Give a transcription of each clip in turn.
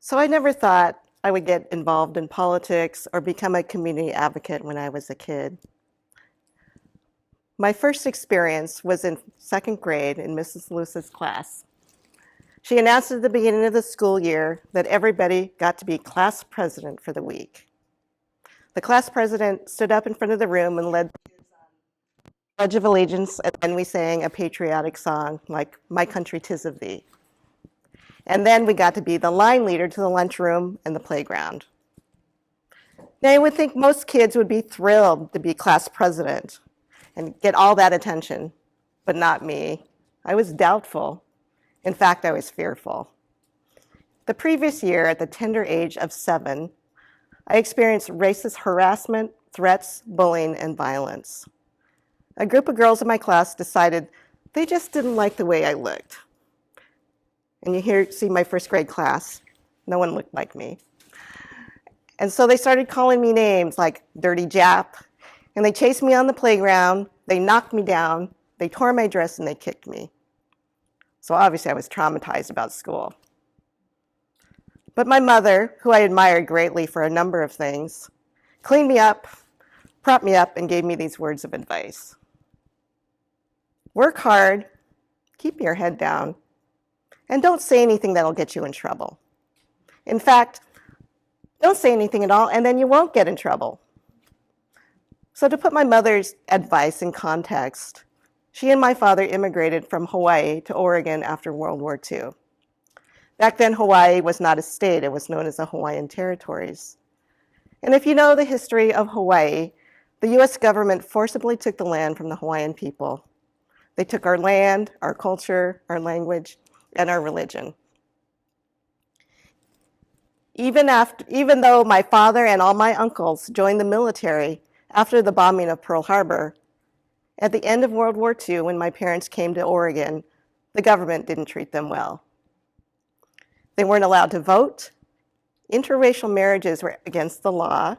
So I never thought I would get involved in politics or become a community advocate when I was a kid. My first experience was in second grade in Mrs. Lewis's class. She announced at the beginning of the school year that everybody got to be class president for the week. The class president stood up in front of the room and led the Pledge of Allegiance, and then we sang a patriotic song like My Country 'Tis of Thee. And then we got to be the line leader to the lunchroom and the playground. Now, you would think most kids would be thrilled to be class president and get all that attention, but not me. I was doubtful. In fact, I was fearful. The previous year, at the tender age of 7, I experienced racist harassment, threats, bullying, and violence. A group of girls in my class decided they just didn't like the way I looked. And you see my first grade class. No one looked like me. And so they started calling me names like Dirty Jap, and they chased me on the playground, they knocked me down, they tore my dress, and they kicked me. So obviously I was traumatized about school. But my mother, who I admired greatly for a number of things, cleaned me up, propped me up, and gave me these words of advice. Work hard, keep your head down, and don't say anything that'll get you in trouble. In fact, don't say anything at all, and then you won't get in trouble. So to put my mother's advice in context, she and my father immigrated from Hawaii to Oregon after World War II. Back then, Hawaii was not a state. It was known as the Hawaiian Territories. And if you know the history of Hawaii, the US government forcibly took the land from the Hawaiian people. They took our land, our culture, our language, and our religion. Even though my father and all my uncles joined the military after the bombing of Pearl Harbor, at the end of World War II, when my parents came to Oregon, the government didn't treat them well. They weren't allowed to vote. Interracial marriages were against the law.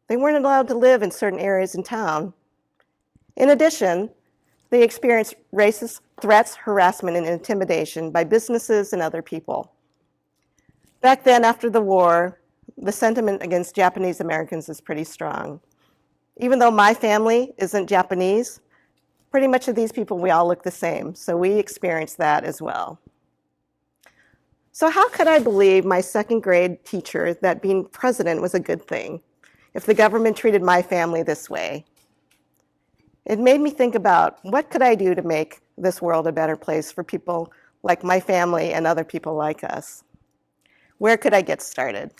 They weren't allowed to live in certain areas in town. In addition, they experienced racist threats, harassment, and intimidation by businesses and other people. Back then, after the war, the sentiment against Japanese Americans is pretty strong. Even though my family isn't Japanese, pretty much of these people, we all look the same, so we experienced that as well. So how could I believe my second grade teacher that being president was a good thing if the government treated my family this way? It made me think about what could I do to make this world a better place for people like my family and other people like us? Where could I get started?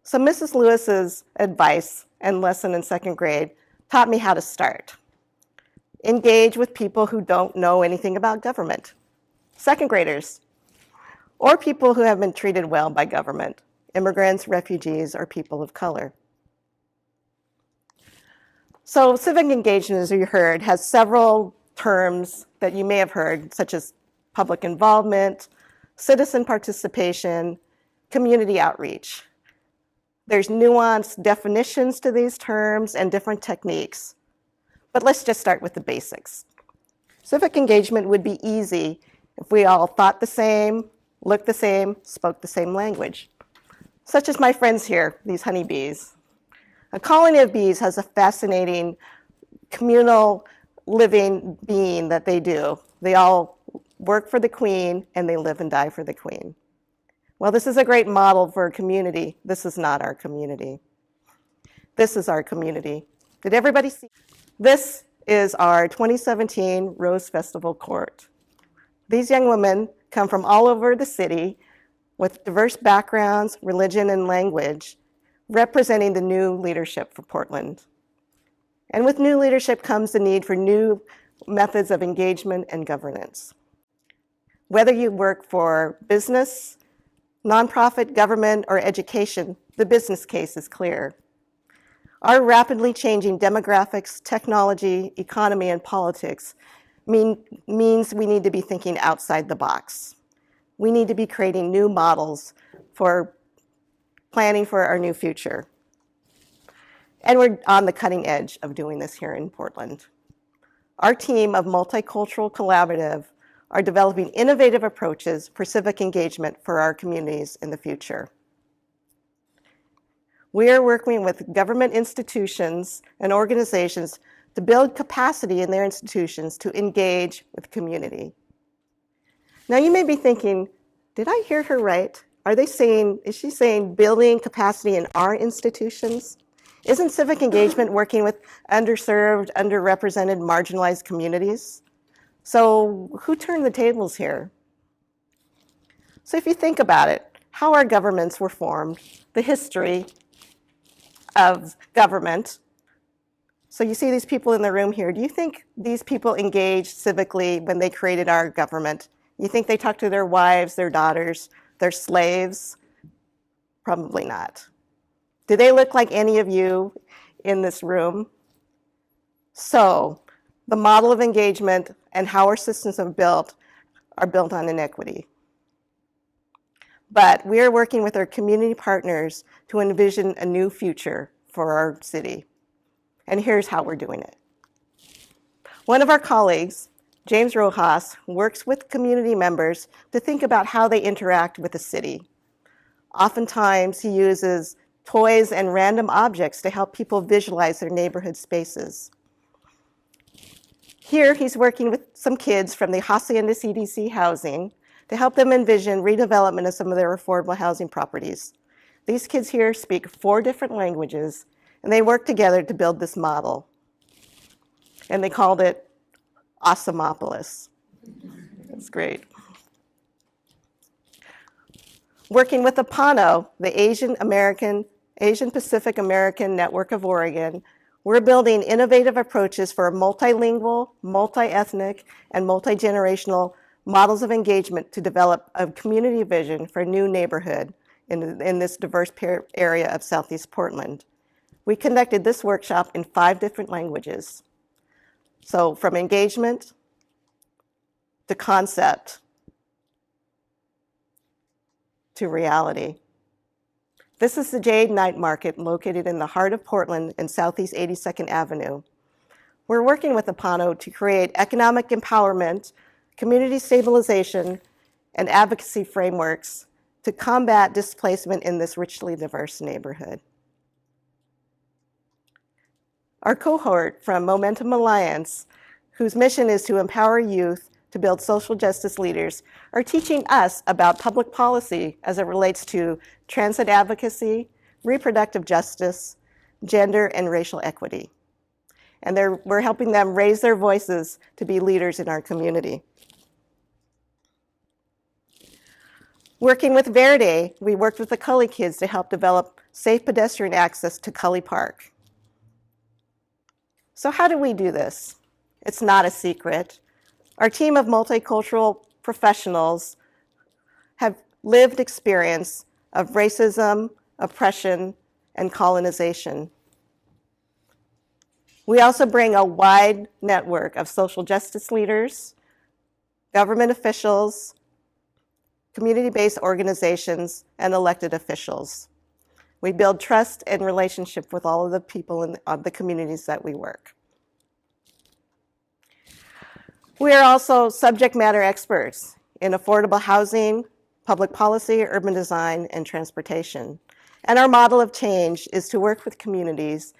So Mrs. Lewis's advice and lesson in second grade taught me how to start. Engage with people who don't know anything about government, second graders, or people who have been treated well by government, immigrants, refugees, or people of color. So civic engagement, as you heard, has several terms that you may have heard, such as public involvement, citizen participation, community outreach. There's nuanced definitions to these terms and different techniques. But let's just start with the basics. Civic engagement would be easy if we all thought the same, looked the same, spoke the same language, such as my friends here, these honeybees. A colony of bees has a fascinating communal living being that they do. They all work for the queen and they live and die for the queen. Well, this is a great model for a community. This is not our community. This is our community. Did everybody see? This is our 2017 Rose Festival court. These young women come from all over the city with diverse backgrounds, religion, and language, representing the new leadership for Portland. And with new leadership comes the need for new methods of engagement and governance. Whether you work for business, nonprofit, government, or education, the business case is clear. Our rapidly changing demographics, technology, economy, and politics means we need to be thinking outside the box. We need to be creating new models for planning for our new future. And we're on the cutting edge of doing this here in Portland. Our team of MultiCultural Collaborative are developing innovative approaches for civic engagement for our communities in the future. We are working with government institutions and organizations to build capacity in their institutions to engage with community. Now you may be thinking, did I hear her right? Is she saying building capacity in our institutions? Isn't civic engagement working with underserved, underrepresented, marginalized communities? So who turned the tables here? So if you think about it, how our governments were formed, the history of government. So you see these people in the room here. Do you think these people engaged civically when they created our government? You think they talked to their wives, their daughters, their slaves? Probably not. Do they look like any of you in this room? So the model of engagement and how our systems are built on inequity. But we are working with our community partners to envision a new future for our city. And here's how we're doing it. One of our colleagues, James Rojas, works with community members to think about how they interact with the city. Oftentimes, he uses toys and random objects to help people visualize their neighborhood spaces. Here, he's working with some kids from the Hacienda CDC housing to help them envision redevelopment of some of their affordable housing properties. These kids here speak 4 different languages, and they work together to build this model. And they called it Awesomeopolis. That's great. Working with APANO, the Asian Pacific American Network of Oregon, we're building innovative approaches for multilingual, multi-ethnic, and multi-generational models of engagement to develop a community vision for a new neighborhood in this diverse area of Southeast Portland. We conducted this workshop in 5 different languages. So from engagement to concept to reality. This is the Jade Night Market located in the heart of Portland in Southeast 82nd Avenue. We're working with APANO to create economic empowerment, community stabilization, and advocacy frameworks to combat displacement in this richly diverse neighborhood. Our cohort from Momentum Alliance, whose mission is to empower youth to build social justice leaders, are teaching us about public policy as it relates to transit advocacy, reproductive justice, gender, and racial equity. And we're helping them raise their voices to be leaders in our community. Working with Verde, we worked with the Cully kids to help develop safe pedestrian access to Cully Park. So how do we do this? It's not a secret. Our team of multicultural professionals have lived experience of racism, oppression, and colonization. We also bring a wide network of social justice leaders, government officials, community-based organizations, and elected officials. We build trust and relationship with all of the people in the communities that we work. We are also subject matter experts in affordable housing, public policy, urban design, and transportation. And our model of change is to work with communities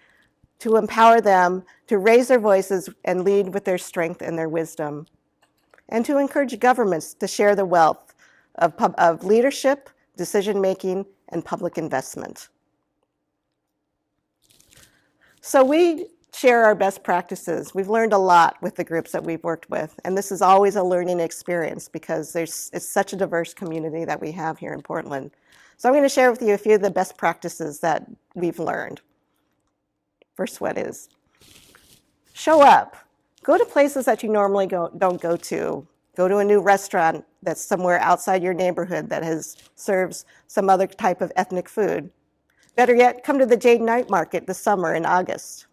to empower them to raise their voices and lead with their strength and their wisdom, and to encourage governments to share the wealth of leadership, decision-making, and public investment. So we share our best practices. We've learned a lot with the groups that we've worked with, and this is always a learning experience because it's such a diverse community that we have here in Portland. So I'm going to share with you a few of the best practices that we've learned. First one is, show up. Go to places that you normally don't go to. Go to a new restaurant that's somewhere outside your neighborhood that serves some other type of ethnic food. Better yet, come to the Jade Night Market this summer in August.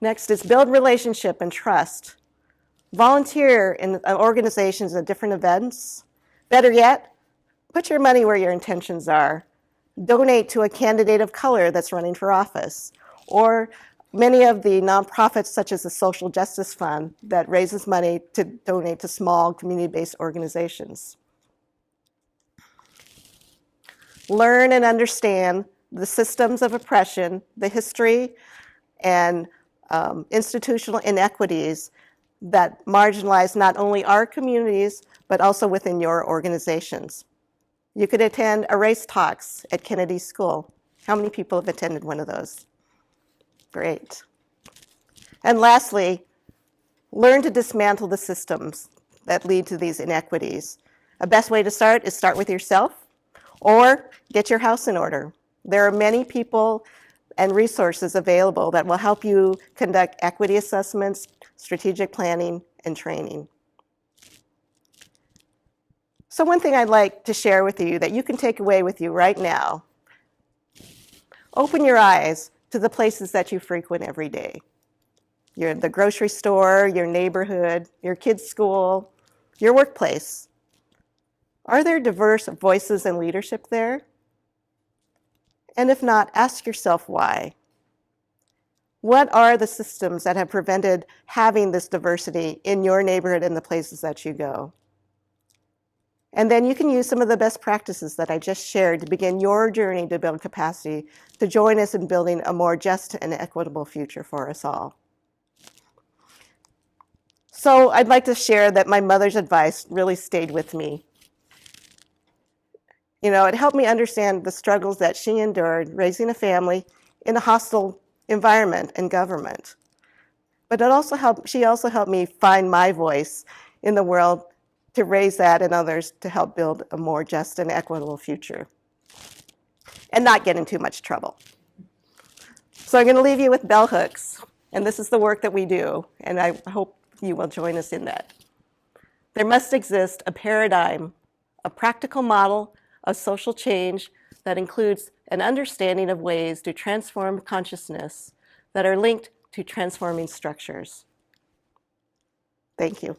Next is build relationship and trust. Volunteer in organizations at different events. Better yet, put your money where your intentions are. Donate to a candidate of color that's running for office, or many of the nonprofits, such as the Social Justice Fund, that raises money to donate to small community-based organizations. Learn and understand the systems of oppression, the history, and institutional inequities that marginalize not only our communities, but also within your organizations. You could attend a race talks at Kennedy School. How many people have attended one of those? Great. And lastly, learn to dismantle the systems that lead to these inequities. A best way to start is start with yourself or get your house in order. There are many people and resources available that will help you conduct equity assessments, strategic planning, and training. So one thing I'd like to share with you that you can take away with you right now, open your eyes to the places that you frequent every day. The grocery store, your neighborhood, your kids' school, your workplace. Are there diverse voices and leadership there? And if not, ask yourself why. What are the systems that have prevented having this diversity in your neighborhood and the places that you go? And then you can use some of the best practices that I just shared to begin your journey to build capacity to join us in building a more just and equitable future for us all. So I'd like to share that my mother's advice really stayed with me. You know, it helped me understand the struggles that she endured raising a family in a hostile environment and government. But she also helped me find my voice in the world to raise that and others to help build a more just and equitable future and not get in too much trouble. So I'm going to leave you with bell hooks, and this is the work that we do, and I hope you will join us in that. There must exist a paradigm, a practical model of social change that includes an understanding of ways to transform consciousness that are linked to transforming structures. Thank you.